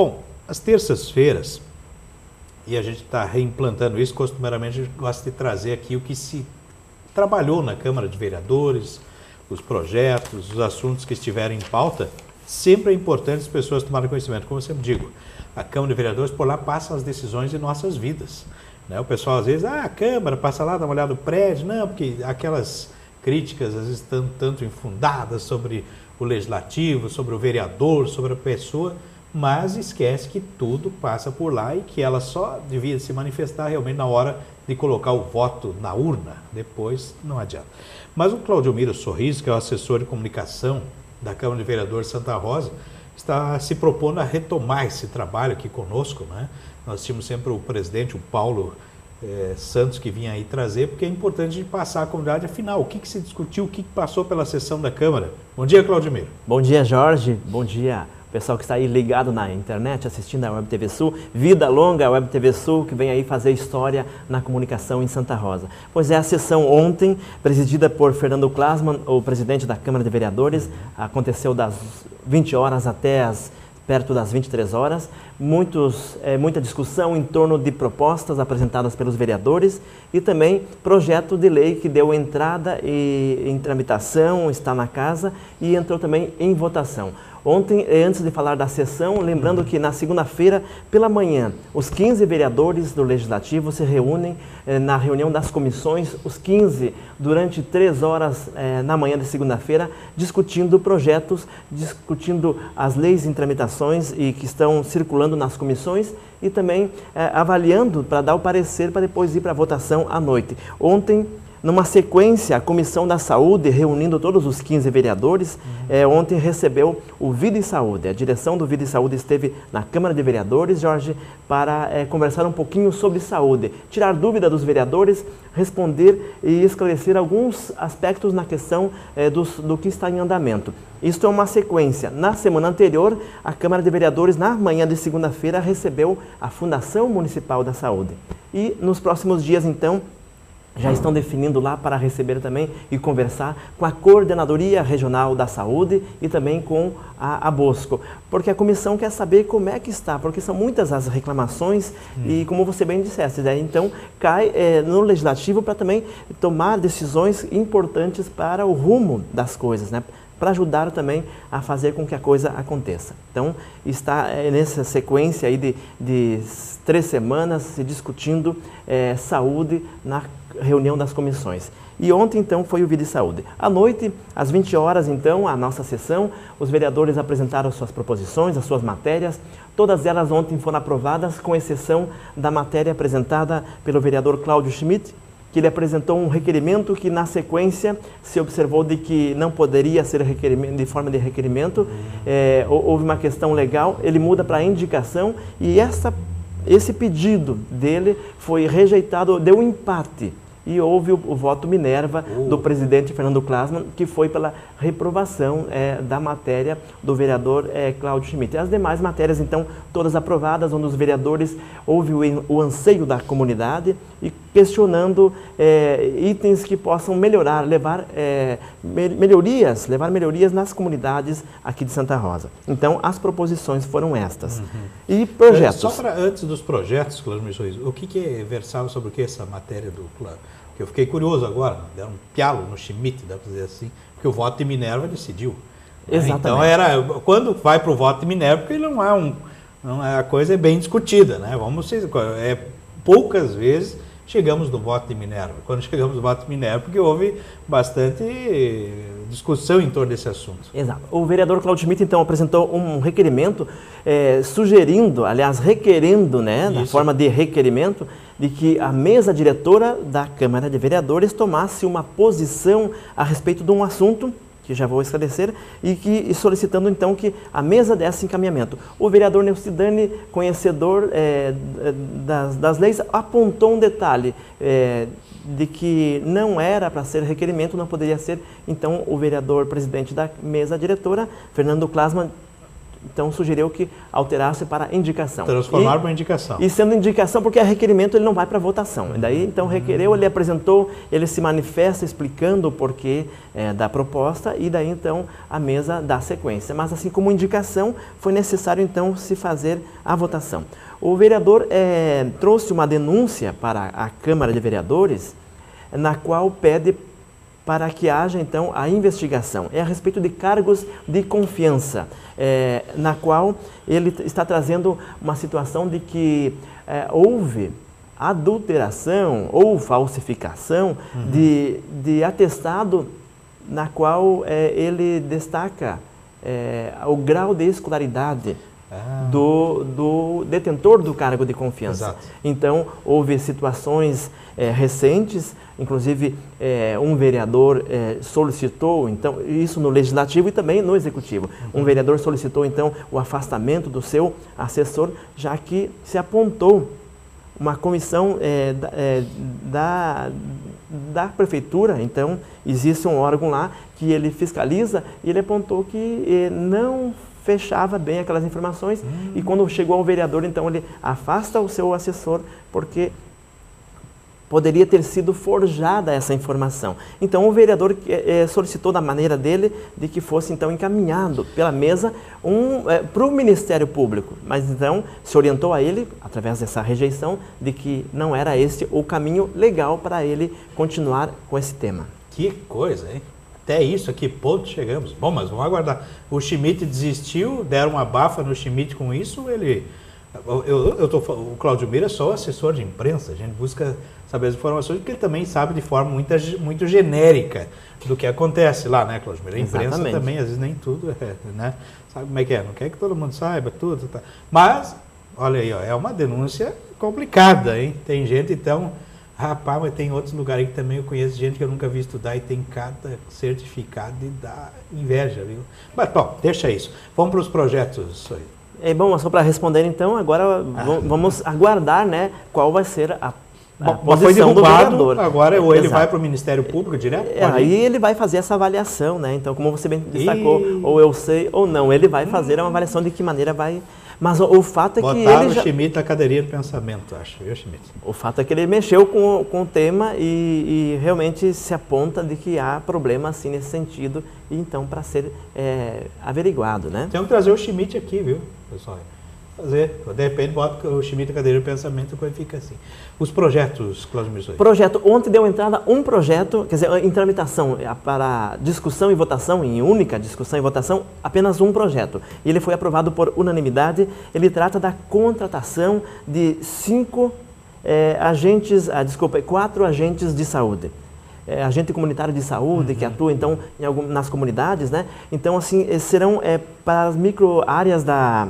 Bom, às terças-feiras, e a gente está reimplantando isso, costumeiramente a gente gosta de trazer aqui o que se trabalhou na Câmara de Vereadores, os projetos, os assuntos que estiverem em pauta. Sempre é importante as pessoas tomarem conhecimento. Como eu sempre digo, a Câmara de Vereadores, por lá, passa as decisões de nossas vidas. Né? O pessoal, às vezes, a Câmara, passa lá, dá uma olhada no prédio. Não, porque aquelas críticas, às vezes, tanto infundadas sobre o Legislativo, sobre o vereador, sobre a pessoa, mas esquece que tudo passa por lá e que ela só devia se manifestar realmente na hora de colocar o voto na urna. Depois, não adianta. Mas o Claudiomiro Sorriso, que é o assessor de comunicação da Câmara de Vereadores de Santa Rosa, está se propondo a retomar esse trabalho aqui conosco, né? Nós tínhamos sempre o presidente, o Paulo Santos, que vinha aí trazer, porque é importante a gente passar à comunidade, afinal, o que se discutiu, o que passou pela sessão da Câmara. Bom dia, Claudimiro. Bom dia, Jorge. Bom dia, pessoal que está aí ligado na internet, assistindo a Web TV Sul. Vida longa, a Web TV Sul, que vem aí fazer história na comunicação em Santa Rosa. Pois é, a sessão ontem, presidida por Fernando Klasman, o presidente da Câmara de Vereadores, aconteceu das 20 horas até perto das 23 horas. Muita discussão em torno de propostas apresentadas pelos vereadores e também projeto de lei que deu entrada em tramitação, está na casa e entrou também em votação. Ontem, antes de falar da sessão, lembrando que na segunda-feira, pela manhã, os 15 vereadores do Legislativo se reúnem na reunião das comissões, os 15, durante 3 horas na manhã de segunda-feira, discutindo projetos, discutindo as leis em tramitações e que estão circulando nas comissões e também avaliando para dar o parecer para depois ir para a votação à noite. Ontem, numa sequência, a Comissão da Saúde, reunindo todos os 15 vereadores, ontem recebeu o Vida e Saúde. A direção do Vida e Saúde esteve na Câmara de Vereadores, Jorge, para conversar um pouquinho sobre saúde, tirar dúvida dos vereadores, responder e esclarecer alguns aspectos na questão do que está em andamento. Isto é uma sequência. Na semana anterior, a Câmara de Vereadores, na manhã de segunda-feira, recebeu a Fundação Municipal da Saúde. E nos próximos dias, então, já estão definindo lá para receber também e conversar com a Coordenadoria Regional da Saúde e também com a Bosco, porque a comissão quer saber como é que está, porque são muitas as reclamações e, como você bem disseste, né? Então cai no Legislativo para também tomar decisões importantes para o rumo das coisas, né? Para ajudar também a fazer com que a coisa aconteça. Então, está nessa sequência aí de 3 semanas se discutindo saúde na reunião das comissões. E ontem, então, foi o Vida e Saúde. À noite, às 20 horas, então, a nossa sessão, os vereadores apresentaram suas proposições, as suas matérias. Todas elas ontem foram aprovadas, com exceção da matéria apresentada pelo vereador Cláudio Schmidt, que ele apresentou um requerimento que, na sequência, se observou de que não poderia ser requerimento, de forma de requerimento. Houve uma questão legal, ele muda para indicação e esse pedido dele foi rejeitado, deu um empate. E houve o voto Minerva do presidente Fernando Klasman, que foi pela reprovação da matéria do vereador Cláudio Schmidt. As demais matérias, então, todas aprovadas, onde os vereadores houve o anseio da comunidade e questionando itens que possam melhorar, levar melhorias nas comunidades aqui de Santa Rosa. Então, as proposições foram estas. E projetos. Só para antes dos projetos, Claudio Sorriso, o que versava sobre o que essa matéria do Claudio? Eu fiquei curioso agora, deram um pialo no Schmidt, dá para dizer assim, porque o voto de Minerva decidiu. Exatamente. Então, quando vai para o voto de Minerva, porque a coisa é bem discutida, né? Poucas vezes chegamos no voto de Minerva. Quando chegamos no voto de Minerva, porque houve bastante discussão em torno desse assunto. Exato. O vereador Cláudio Schmidt, então, apresentou um requerimento, requerendo, né, na forma de requerimento, de que a mesa diretora da Câmara de Vereadores tomasse uma posição a respeito de um assunto, que já vou esclarecer, e solicitando então que a mesa desse encaminhamento. O vereador Neucidani, conhecedor das leis, apontou um detalhe de que não era para ser requerimento, não poderia ser. Então o vereador presidente da mesa diretora, Fernando Klasman, então sugeriu que alterasse para indicação. Transformar para indicação. E sendo indicação, porque é requerimento, ele não vai para votação. E daí, então, requereu, ele apresentou, ele se manifesta explicando o porquê da proposta e daí, então, a mesa dá sequência. Mas, assim como indicação, foi necessário, então, se fazer a votação. O vereador trouxe uma denúncia para a Câmara de Vereadores, na qual pede para que haja, então, a investigação. É a respeito de cargos de confiança, na qual ele está trazendo uma situação de que houve adulteração ou falsificação de atestado, na qual ele destaca o grau de escolaridade do detentor do cargo de confiança. Exato. Então, houve situações recentes, inclusive um vereador solicitou, então, isso no Legislativo e também no Executivo. Um vereador solicitou, então, o afastamento do seu assessor, já que se apontou uma comissão da Prefeitura, então, existe um órgão lá que ele fiscaliza e ele apontou que não fechava bem aquelas informações e quando chegou ao vereador, então, ele afasta o seu assessor porque poderia ter sido forjada essa informação. Então, o vereador solicitou da maneira dele de que fosse, então, encaminhado pela mesa para o Ministério Público. Mas, então, se orientou a ele, através dessa rejeição, de que não era esse o caminho legal para ele continuar com esse tema. Que coisa, hein? Até isso, a que ponto chegamos? Bom, mas vamos aguardar. O Schmidt desistiu, deram uma bafa no Schmidt com isso, ele... o Cláudio Mira é só assessor de imprensa, a gente busca saber as informações, porque ele também sabe de forma muito genérica do que acontece lá, né, Cláudio Mira? A imprensa Exatamente. Também, às vezes nem tudo né? Sabe como é que é? Não quer que todo mundo saiba tudo. Tá. Mas, olha aí, ó, é uma denúncia complicada, hein? Tem gente, então, rapaz, mas tem outros lugares que também eu conheço gente que eu nunca vi estudar e tem cada certificado e dá inveja, viu? Mas, bom, deixa isso. Vamos para os projetos aí. Bom, só para responder então, agora vamos aguardar, né, qual vai ser a posição do vereador. Agora ou ele vai para o Ministério Público direto? Aí ele vai fazer essa avaliação, né? Então, como você bem destacou, ou eu sei ou não, ele vai fazer uma avaliação de que maneira vai... Mas o fato é que ele botaram o Schmidt na cadeirinha do pensamento, acho, viu, Schmidt? O fato é que ele mexeu com o tema e realmente se aponta de que há problema assim nesse sentido, e então para ser averiguado, né? Temos que trazer o Schmidt aqui, viu, pessoal? Fazer, de repente bota o Schmidt na cadeira do pensamento e fica assim. Os projetos, Cláudio Missoi. Projeto, ontem deu entrada um projeto, quer dizer, em tramitação para discussão e votação, em única discussão e votação, apenas um projeto. Ele foi aprovado por unanimidade, ele trata da contratação de 4 agentes de saúde. Agente comunitário de saúde, que atua, então, nas comunidades, né? Então, assim, serão para as micro-áreas da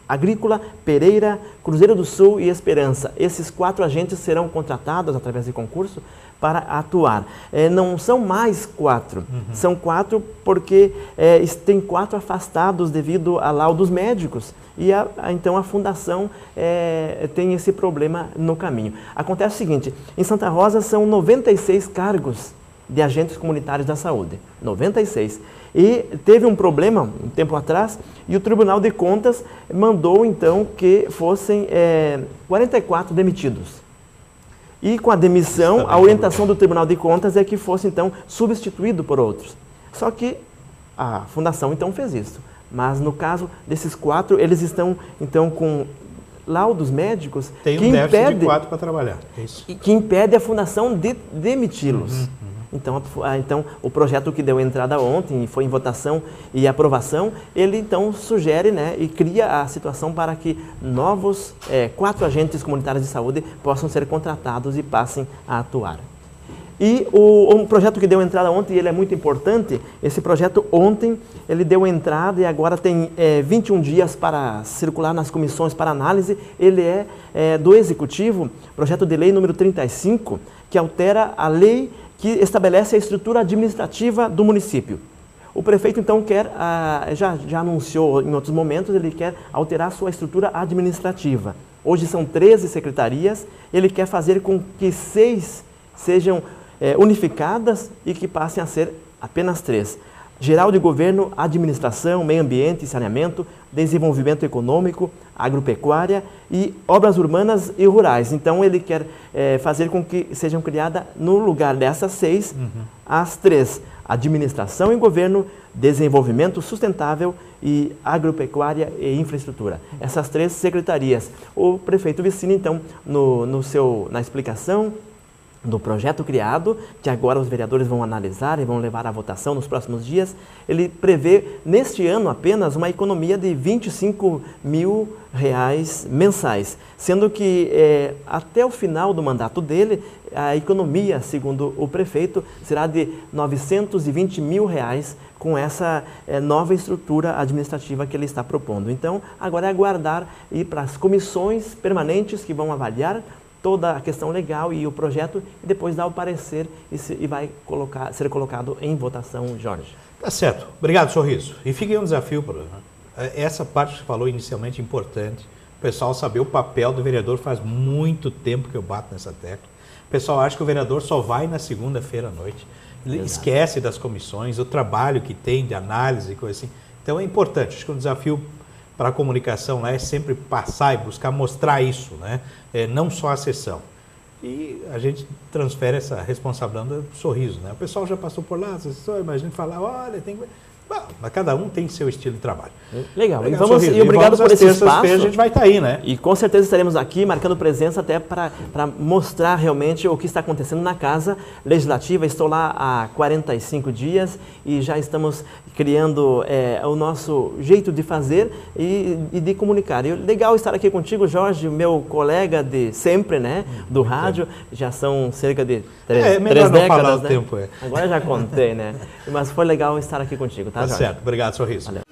Agrícola, Pereira, Cruzeiro do Sul e Esperança. Esses 4 agentes serão contratados através de concurso para atuar. Não são mais 4, são 4 porque tem 4 afastados devido a laudos médicos e então a fundação tem esse problema no caminho. Acontece o seguinte, em Santa Rosa são 96 cargos de agentes comunitários da saúde, 96. E teve um problema um tempo atrás e o Tribunal de Contas mandou então que fossem 44 demitidos. E com a demissão, a orientação do Tribunal de Contas é que fosse então substituído por outros. Só que a Fundação então fez isso. Mas no caso desses 4, eles estão então com laudos médicos que impede de 4 para trabalhar. Isso. Que impede a Fundação de demiti-los. Então, o projeto que deu entrada ontem e foi em votação e aprovação, ele então sugere, né, e cria a situação para que novos 4 agentes comunitários de saúde possam ser contratados e passem a atuar. E o projeto que deu entrada ontem, ele é muito importante, esse projeto ontem, ele deu entrada e agora tem 21 dias para circular nas comissões para análise, ele é do Executivo, projeto de lei número 35, que altera a lei que estabelece a estrutura administrativa do município. O prefeito, então, já anunciou em outros momentos, ele quer alterar sua estrutura administrativa. Hoje são 13 secretarias, ele quer fazer com que 6 sejam unificadas e que passem a ser apenas 3. Geral de Governo, Administração, Meio Ambiente e Saneamento, Desenvolvimento Econômico, Agropecuária e Obras Urbanas e Rurais. Então, ele quer fazer com que sejam criadas, no lugar dessas 6, as 3. Administração e Governo, Desenvolvimento Sustentável e Agropecuária e Infraestrutura. Essas 3 secretarias. O prefeito Vicini, então, na explicação do projeto criado, que agora os vereadores vão analisar e vão levar à votação nos próximos dias, ele prevê, neste ano apenas, uma economia de R$25 mil mensais, sendo que até o final do mandato dele, a economia, segundo o prefeito, será de R$920 mil com essa nova estrutura administrativa que ele está propondo. Então, agora é aguardar ir para as comissões permanentes que vão avaliar toda a questão legal e o projeto, e depois dar o parecer e vai ser colocado em votação, Jorge. Tá certo. Obrigado, Sorriso. E fica aí um desafio, essa parte que você falou inicialmente importante, o pessoal saber o papel do vereador. Faz muito tempo que eu bato nessa tecla. O pessoal acha que o vereador só vai na segunda-feira à noite. Ele esquece das comissões, o trabalho que tem de análise e coisa assim. Então é importante, acho que um desafio para a comunicação lá é sempre passar e buscar mostrar isso, né? Não só a sessão. E a gente transfere essa responsabilidade do Sorriso, né? O pessoal já passou por lá, mas a gente fala, olha, tem... Bom, mas cada um tem seu estilo de trabalho. Legal. E obrigado por esse espaço. A gente vai estar aí, né? E com certeza estaremos aqui marcando presença até para mostrar realmente o que está acontecendo na Casa Legislativa. Estou lá há 45 dias e já estamos criando o nosso jeito de fazer e de comunicar. E legal estar aqui contigo, Jorge, meu colega de sempre, né? Do rádio. Já são cerca de 3 décadas, né? Tempo, Agora já contei, né? Mas foi legal estar aqui contigo, tá, Jorge? Certo. Obrigado, Sorriso. Valeu.